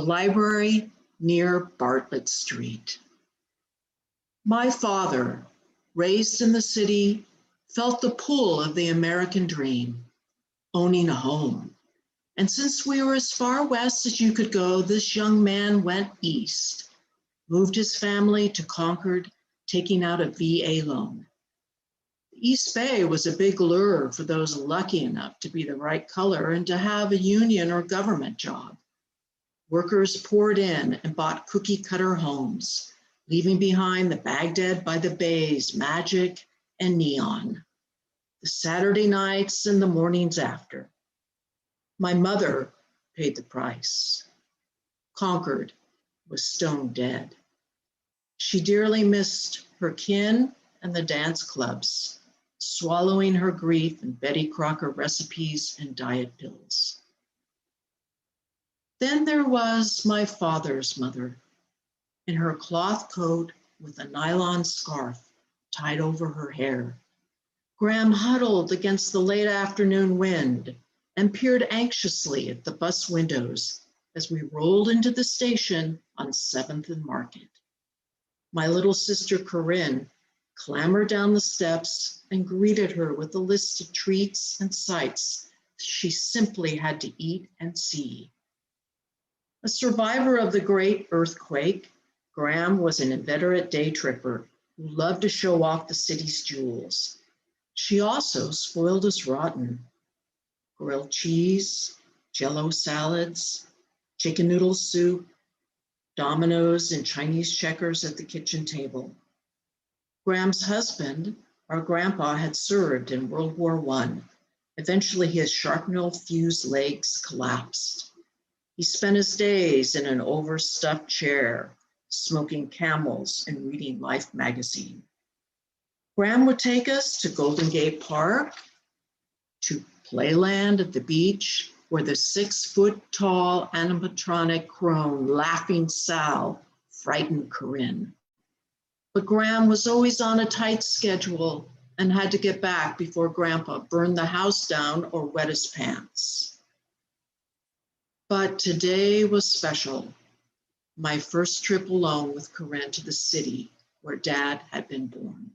the library near Bartlett Street. My father, raised in the city, felt the pull of the American dream, owning a home. And since we were as far west as you could go, this young man went east, moved his family to Concord, taking out a VA loan. The East Bay was a big lure for those lucky enough to be the right color and to have a union or government job. Workers poured in and bought cookie cutter homes, leaving behind the Baghdad by the Bay's magic and neon, the Saturday nights and the mornings after. My mother paid the price. Concord was stone dead. She dearly missed her kin and the dance clubs, swallowing her grief in Betty Crocker recipes and diet pills. Then there was my father's mother, in her cloth coat with a nylon scarf tied over her hair. Graham huddled against the late afternoon wind and peered anxiously at the bus windows as we rolled into the station on 7th and Market. My little sister Corinne clambered down the steps and greeted her with a list of treats and sights she simply had to eat and see. A survivor of the great earthquake, Graham was an inveterate day tripper who loved to show off the city's jewels. She also spoiled us rotten. Grilled cheese, Jell-O salads, chicken noodle soup, dominoes and Chinese checkers at the kitchen table. Graham's husband, our grandpa, had served in World War I. Eventually, his shrapnel-fused legs collapsed. He spent his days in an overstuffed chair, smoking Camels and reading Life magazine. Graham would take us to Golden Gate Park, to Playland at the beach, where the 6-foot-tall animatronic crone Laughing Sal frightened Corinne. But Graham was always on a tight schedule and had to get back before Grandpa burned the house down or wet his pants. But today was special. My first trip alone with Corinne to the city where Dad had been born.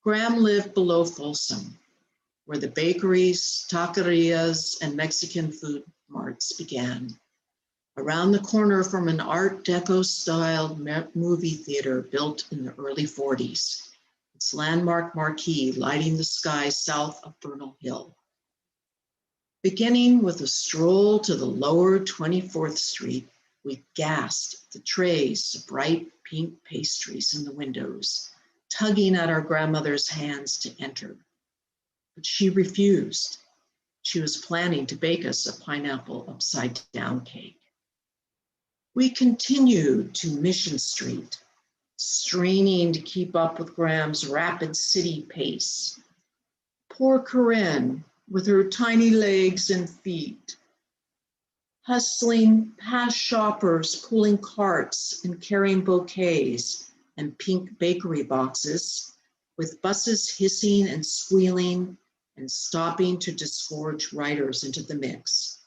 Graham lived below Folsom, where the bakeries, taquerias, and Mexican food marts began. Around the corner from an Art Deco-style movie theater built in the early 40s, its landmark marquee lighting the sky south of Bernal Hill. Beginning with a stroll to the lower 24th Street, we gasped the trays of bright pink pastries in the windows, tugging at our grandmother's hands to enter. But she refused. She was planning to bake us a pineapple upside-down cake. We continued to Mission Street, straining to keep up with Graham's rapid city pace. Poor Corinne, with her tiny legs and feet, hustling past shoppers, pulling carts and carrying bouquets and pink bakery boxes, with buses hissing and squealing and stopping to disgorge riders into the mix.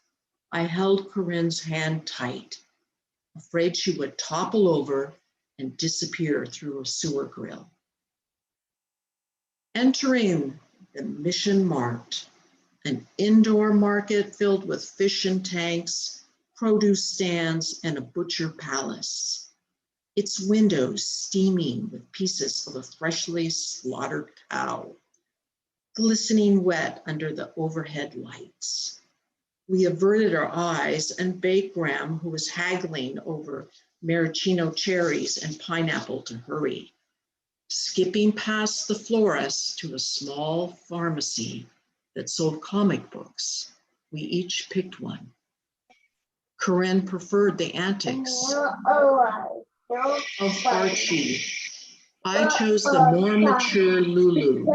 I held Corinne's hand tight, afraid she would topple over and disappear through a sewer grill. Entering the Mission Mart, an indoor market filled with fish and tanks, produce stands, and a butcher palace. Its windows steaming with pieces of a freshly slaughtered cow, glistening wet under the overhead lights. We averted our eyes and begged Graham, who was haggling over maraschino cherries and pineapple, to hurry. Skipping past the florist to a small pharmacy that sold comic books, we each picked one. Corinne preferred the antics of Archie. I chose the more mature Lulu.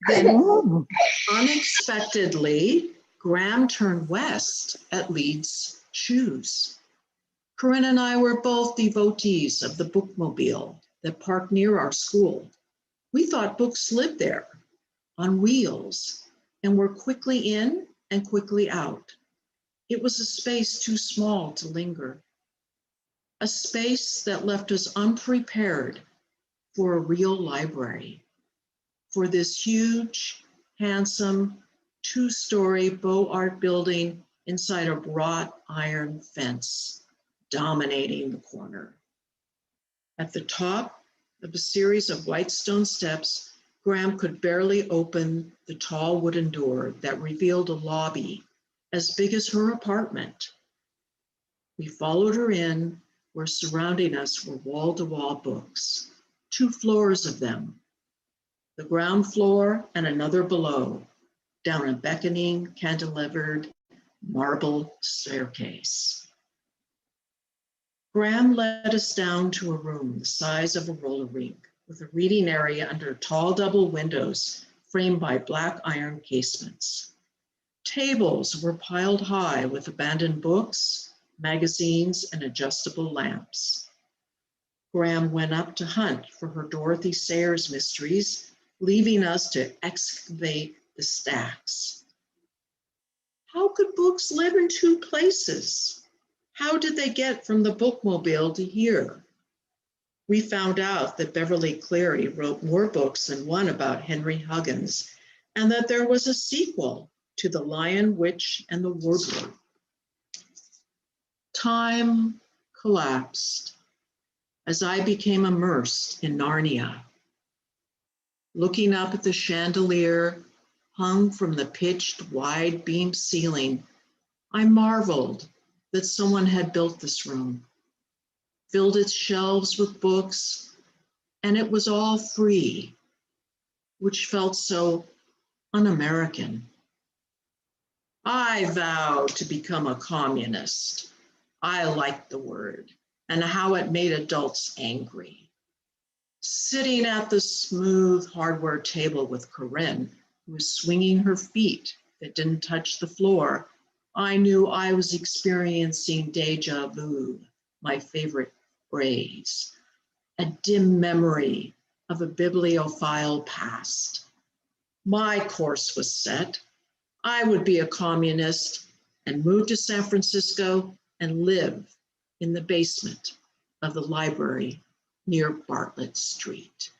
Then, unexpectedly, Graham turned west at Leeds Shoes. Corinne and I were both devotees of the bookmobile that parked near our school. We thought books lived there, on wheels, and were quickly in and quickly out. It was a space too small to linger, a space that left us unprepared for a real library, for this huge, handsome, two-story Beaux Art building inside a wrought iron fence, dominating the corner. At the top of a series of white stone steps, Graham could barely open the tall wooden door that revealed a lobby as big as her apartment. We followed her in, where surrounding us were wall-to-wall books, 2 floors of them, the ground floor and another below, down a beckoning, cantilevered marble staircase. Graham led us down to a room the size of a roller rink, with a reading area under tall double windows framed by black iron casements. Tables were piled high with abandoned books, magazines, and adjustable lamps. Graham went up to hunt for her Dorothy Sayers mysteries, leaving us to excavate the stacks. How could books live in 2 places? How did they get from the bookmobile to here? We found out that Beverly Cleary wrote more books than one about Henry Huggins, and that there was a sequel to The Lion, Witch, and the Wardrobe. Time collapsed as I became immersed in Narnia. Looking up at the chandelier hung from the pitched wide beam ceiling, I marveled that someone had built this room, filled its shelves with books, and it was all free, which felt so un-American. I vowed to become a communist. I liked the word and how it made adults angry. Sitting at the smooth hardware table with Corinne, who was swinging her feet that didn't touch the floor, I knew I was experiencing deja vu, my favorite phrase, a dim memory of a bibliophile past. My course was set. I would be a communist and move to San Francisco and live in the basement of the library near Bartlett Street.